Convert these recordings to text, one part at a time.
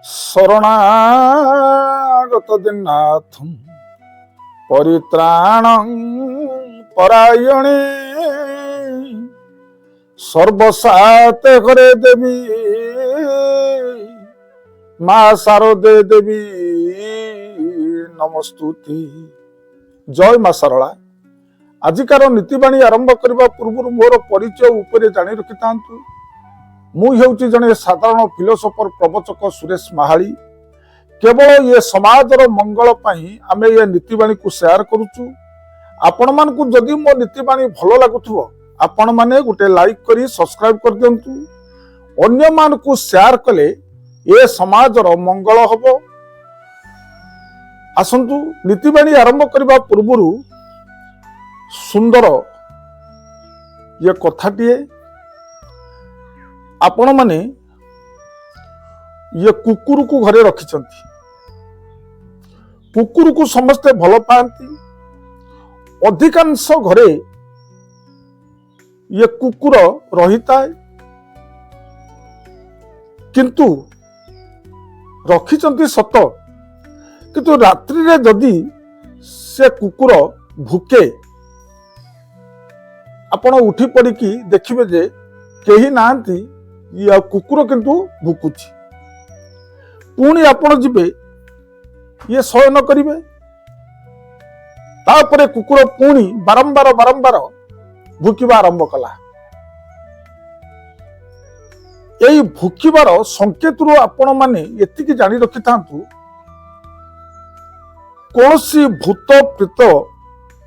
শরণাগত দীননাথং পরিত্রাণং পরায়ণে সর্বসাতে করে দেবী মা শারদে দেবী নমস্তুতি। জয় মা শারଳା। ଆଜିକାର ନୀତିବାଣୀ ଆରମ୍ଭ କରିବା ପୂର୍ବରୁ ମୋର ପରିଚୟ ଉପରେ ଜାଣି ରଖିଥାନ୍ତୁ। ମୁଁ ହେଉଛି ଜଣେ ସାଧାରଣ ଫିଲୋସୋଫର ପ୍ରବଚକ ସୁରେଶ ମାହାଳି। କେବଳ ଏ ସମାଜର ମଙ୍ଗଳ ପାଇଁ ଆମେ ଏ ନୀତିବାଣୀକୁ ସେୟାର କରୁଛୁ। ଆପଣମାନଙ୍କୁ ଯଦି ମୋ ନୀତିବାଣୀ ଭଲ ଲାଗୁଥିବ ଆପଣମାନେ ଗୋଟେ ଲାଇକ୍ କରି ସବସ୍କ୍ରାଇବ କରିଦିଅନ୍ତୁ। ଅନ୍ୟମାନଙ୍କୁ ସେୟାର କଲେ ଏ ସମାଜର ମଙ୍ଗଳ ହବ। ଆସନ୍ତୁ ନୀତିବାଣୀ ଆରମ୍ଭ କରିବା ପୂର୍ବରୁ ସୁନ୍ଦର ଇଏ କଥାଟିଏ। ଆପଣମାନେ ଇଏ କୁକୁରକୁ ଘରେ ରଖିଛନ୍ତି। କୁକୁରକୁ ସମସ୍ତେ ଭଲ ପାଆନ୍ତି। ଅଧିକାଂଶ ଘରେ ଇଏ କୁକୁର ରହିଥାଏ, କିନ୍ତୁ ରଖିଛନ୍ତି ସତ, କିନ୍ତୁ ରାତ୍ରିରେ ଯଦି ସେ କୁକୁର ଭୁକେ ଆପଣ ଉଠି ପଡ଼ିକି ଦେଖିବେ ଯେ କେହି ନାହାନ୍ତି, ଇଏ କୁକୁର କିନ୍ତୁ ଭୁକୁଛି। ପୁଣି ଆପଣ ଯିବେ ଇଏ ଶୟନ କରିବେ, ତାପରେ କୁକୁର ପୁଣି ବାରମ୍ବାର ଭୁକିବା ଆରମ୍ଭ କଲା। ଏଇ ଭୁକିବାର ସଂକେତରୁ ଆପଣମାନେ ଏତିକି ଜାଣି ରଖିଥାନ୍ତୁ, କୌଣସି ଭୂତ ପ୍ରେତ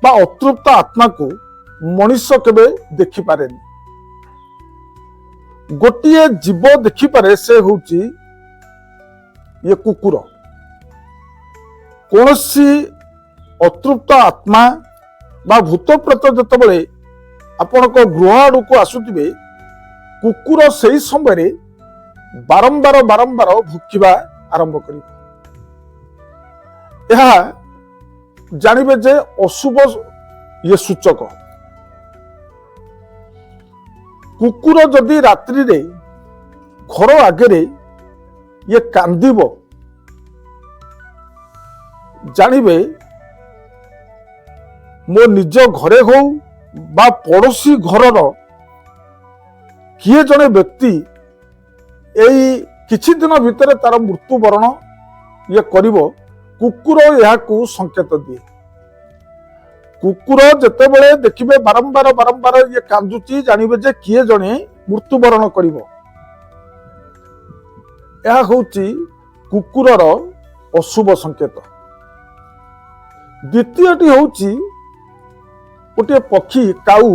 ବା ଅତୃପ୍ତ ଆତ୍ମାକୁ ମଣିଷ କେବେ ଦେଖିପାରେନି। ଗୋଟିଏ ଜୀବ ଦେଖିପାରେ, ସେ ହେଉଛି ଇଏ କୁକୁର। କୌଣସି ଅତୃପ୍ତ ଆତ୍ମା ବା ଭୂତ ପ୍ରେତ ଯେତେବେଳେ ଆପଣଙ୍କ ଗୃହ ଆଡ଼କୁ ଆସୁଥିବେ, କୁକୁର ସେହି ସମୟରେ ବାରମ୍ବାର ଭୁକିବା ଆରମ୍ଭ କରିବ। ଏହା ଜାଣିବେ ଯେ ଅଶୁଭ ଇଏ ସୂଚକ। କୁକୁର ଯଦି ରାତ୍ରିରେ ଘର ଆଗରେ ଇଏ କାନ୍ଦିବ, ଜାଣିବେ ମୋ ନିଜ ଘରେ ହଉ ବା ପଡ଼ୋଶୀ ଘରର କିଏ ଜଣେ ବ୍ୟକ୍ତି ଏଇ କିଛି ଦିନ ଭିତରେ ତାର ମୃତ୍ୟୁବରଣ ଇଏ କରିବ। କୁକୁର ଏହାକୁ ସଂକେତ ଦିଏ। କୁକୁର ଯେତେବେଳେ ଦେଖିବେ ବାରମ୍ବାର ଇଏ କାନ୍ଦୁଛି, ଜାଣିବେ ଯେ କିଏ ଜଣେ ମୃତ୍ୟୁବରଣ କରିବ। ଏହା ହେଉଛି କୁକୁରର ଅଶୁଭ ସଂକେତ। ଦ୍ୱିତୀୟଟି ହେଉଛି ଗୋଟିଏ ପକ୍ଷୀ କାଉ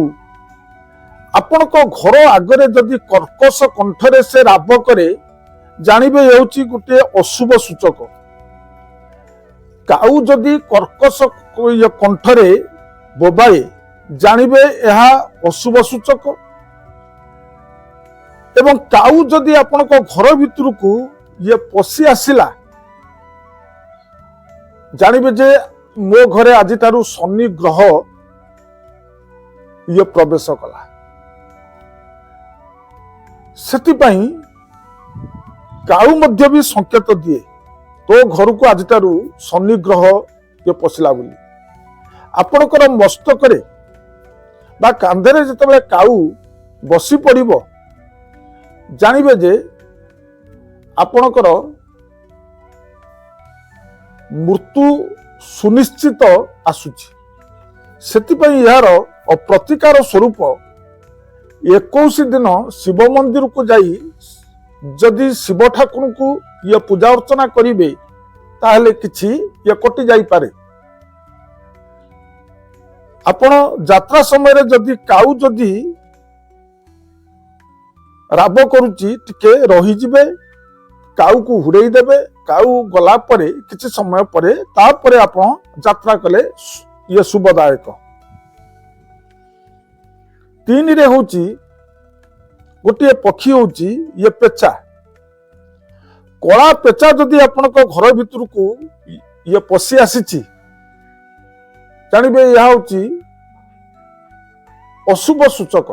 ଆପଣଙ୍କ ଘର ଆଗରେ ଯଦି କର୍କଶ କଣ୍ଠରେ ସେ ରାବ କରେ, ଜାଣିବେ ହେଉଛି ଗୋଟିଏ ଅଶୁଭ ସୂଚକ। କାଉ ଯଦି କର୍କଶ କଣ୍ଠରେ ବୋବାଏ, ଜାଣିବେ ଏହା ଅଶୁଭ ସୂଚକ। ଏବଂ କାଉ ଯଦି ଆପଣଙ୍କ ଘର ଭିତରକୁ ଇଏ ପଶି ଆସିଲା, ଜାଣିବେ ଯେ ମୋ ଘରେ ଆଜିଠାରୁ ଶନି ଗ୍ରହ ଇଏ ପ୍ରବେଶ କଲା। ସେଥିପାଇଁ କାଉ ମଧ୍ୟ ବି ସଂକେତ ଦିଏ, ତୋ ଘରକୁ ଆଜିଠାରୁ ଶନି ଗ୍ରହ ଇଏ ପଶିଲା ବୋଲି। ଆପଣଙ୍କର ମସ୍ତକରେ ବା କାନ୍ଧରେ ଯେତେବେଳେ କାଉ ବସି ପଡ଼ିବ, ଜାଣିବେ ଯେ ଆପଣଙ୍କର ମୃତ୍ୟୁ ସୁନିଶ୍ଚିତ ଆସୁଛି। ସେଥିପାଇଁ ଏହାର ପ୍ରତିକାର ସ୍ୱରୂପ 21 ଦିନ ଶିବ ମନ୍ଦିରକୁ ଯାଇ ଯଦି ଶିବ ଠାକୁରଙ୍କୁ ଇଏ ପୂଜା ଅର୍ଚ୍ଚନା କରିବେ, ତାହେଲେ କିଛି ଇଏ କଟି ଯାଇପାରେ। ଆପଣ ଯାତ୍ରା ସମୟରେ ଯଦି କାଉ ଯଦି ରାବ କରୁଛି, ଟିକେ ରହିଯିବେ, କାଉକୁ ହୁଡେଇ ଦେବେ। କାଉ ଗଲା ପରେ କିଛି ସମୟ ପରେ ତାପରେ ଆପଣ ଯାତ୍ରା କଲେ ଇଏ ଶୁଭଦାୟକ। 3ରେ ହେଉଛି ଗୋଟିଏ ପକ୍ଷୀ ହେଉଛି ଇଏ ପେଚା। କଳା ପେଚା ଯଦି ଆପଣଙ୍କ ଘର ଭିତରକୁ ଇଏ ପଶି ଆସିଛି, ଜାଣିବେ ଏହା ହେଉଛି ଅଶୁଭ ସୂଚକ।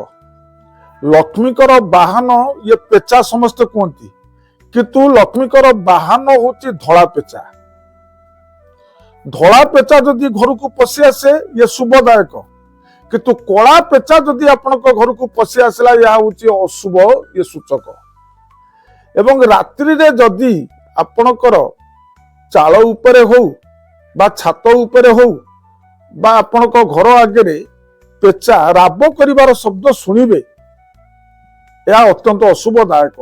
ଲକ୍ଷ୍ମୀଙ୍କର ବାହନ ଇଏ ପେଚା ସମସ୍ତେ କୁହନ୍ତି, କିନ୍ତୁ ଲକ୍ଷ୍ମୀଙ୍କର ବାହନ ହଉଛି ଧଳା ପେଚା। ଧଳା ପେଚା ଯଦି ଘରକୁ ପଶି ଆସେ ଇଏ ଶୁଭଦାୟକ, କିନ୍ତୁ କଳା ପେଚା ଯଦି ଆପଣଙ୍କ ଘରକୁ ପଶି ଆସିଲା ଏହା ହଉଛି ଅଶୁଭ, ଇଏ ସୂଚକ। ଏବଂ ରାତ୍ରିରେ ଯଦି ଆପଣଙ୍କର ଚାଳ ଉପରେ ହଉ ବା ଛାତ ଉପରେ ହଉ ବା ଆପଣଙ୍କ ଘର ଆଗରେ ପେଚା ରାବ କରିବାର ଶବ୍ଦ ଶୁଣିବେ, ଏହା ଅତ୍ୟନ୍ତ ଅଶୁଭଦାୟକ।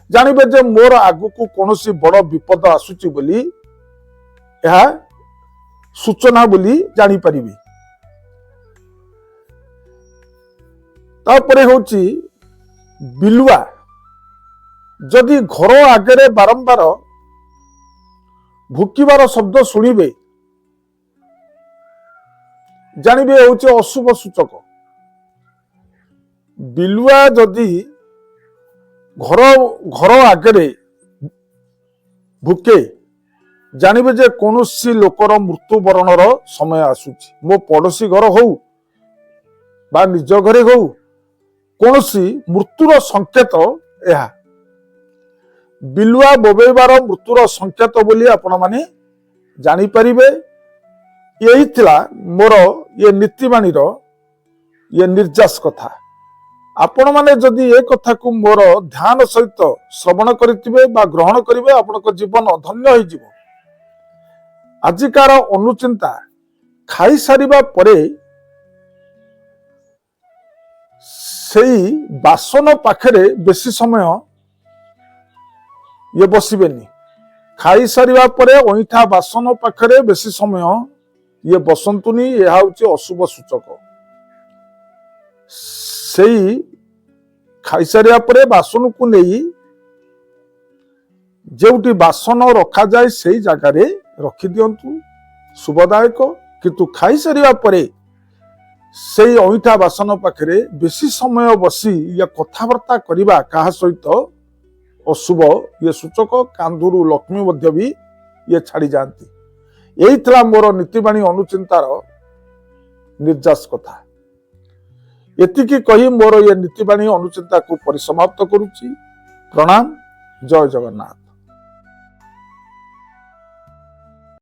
ଜାଣିବେ ଯେ ମୋର ଆଗକୁ କୌଣସି ବଡ଼ ବିପଦ ଆସୁଛି ବୋଲି ଏହା ସୂଚନା ବୋଲି ଜାଣିପାରିବେ। ତାପରେ ହଉଛି ବିଲୁଆ ଯଦି ଘର ଆଗରେ ବାରମ୍ବାର ଭୁକିବାର ଶବ୍ଦ ଶୁଣିବେ, ଜାଣିବେ ହଉଛି ଅଶୁଭ ସୂଚକ। ବିଲୁଆ ଯଦି ଘର ଆଗରେ ଭୁକେ, ଜାଣିବେ ଯେ କୌଣସି ଲୋକର ମୃତ୍ୟୁବରଣର ସମୟ ଆସୁଛି। ମୋ ପଡୋଶୀ ଘର ହଉ ବା ନିଜ ଘରେ ହଉ, କୌଣସି ମୃତ୍ୟୁର ସଂକେତ ଏହା। ବିଲୁଆ ବୋବେଇବାର ମୃତ୍ୟୁର ସଂକେତ ବୋଲି ଆପଣମାନେ ଜାଣିପାରିବେ। ଏହି ଥିଲା ମୋର ଇଏ ନୀତିବାଣୀର ଇଏ ନିର୍ଯାସ କଥା। ଆପଣମାନେ ଯଦି ଏ କଥାକୁ ମୋର ଧ୍ୟାନ ସହିତ ଶ୍ରବଣ କରିଥିବେ ବା ଗ୍ରହଣ କରିବେ, ଆପଣଙ୍କ ଜୀବନ ଧନ୍ୟ ହୋଇଯିବ। ଆଜିକାର ଅନୁଚିନ୍ତା, ଖାଇସାରିବା ପରେ ସେଇ ବାସନ ପାଖରେ ବେଶୀ ସମୟ ଇଏ ବସିବେନି। ଖାଇସାରିବା ପରେ ଅଇଁଠା ବାସନ ପାଖରେ ବେଶୀ ସମୟ ଇଏ ବସନ୍ତୁନି, ଏହା ହଉଛି ଅଶୁଭ ସୂଚକ। ସେଇ ଖାଇସାରିବା ପରେ ବାସନକୁ ନେଇ ଯେଉଁଠି ବାସନ ରଖାଯାଏ ସେଇ ଜାଗାରେ ରଖିଦିଅନ୍ତୁ, ଶୁଭଦାୟକ। କିନ୍ତୁ ଖାଇସାରିବା ପରେ ସେଇ ଅଇଁଠା ବାସନ ପାଖରେ ବେଶୀ ସମୟ ବସି ଇଏ କଥାବାର୍ତ୍ତା କରିବା କାହା ସହିତ ଅଶୁଭ, ଇଏ ସୂଚକ। କାନ୍ଧରୁ ଲକ୍ଷ୍ମୀ ମଧ୍ୟ ବି ଇଏ ଛାଡ଼ି ଯାଆନ୍ତି। ଏଇ ଥିଲା ମୋର ନୀତିବାଣୀ ଅନୁଚିନ୍ତାର ନିର୍ଯାସ କଥା। ଏତିକି କହି ମୋର ଇଏ ନୀତିବାଣୀ ଅନୁଚିନ୍ତାକୁ ପରିସମାପ୍ତ କରୁଛି। ପ୍ରଣାମ, ଜୟ ଜଗନ୍ନାଥ।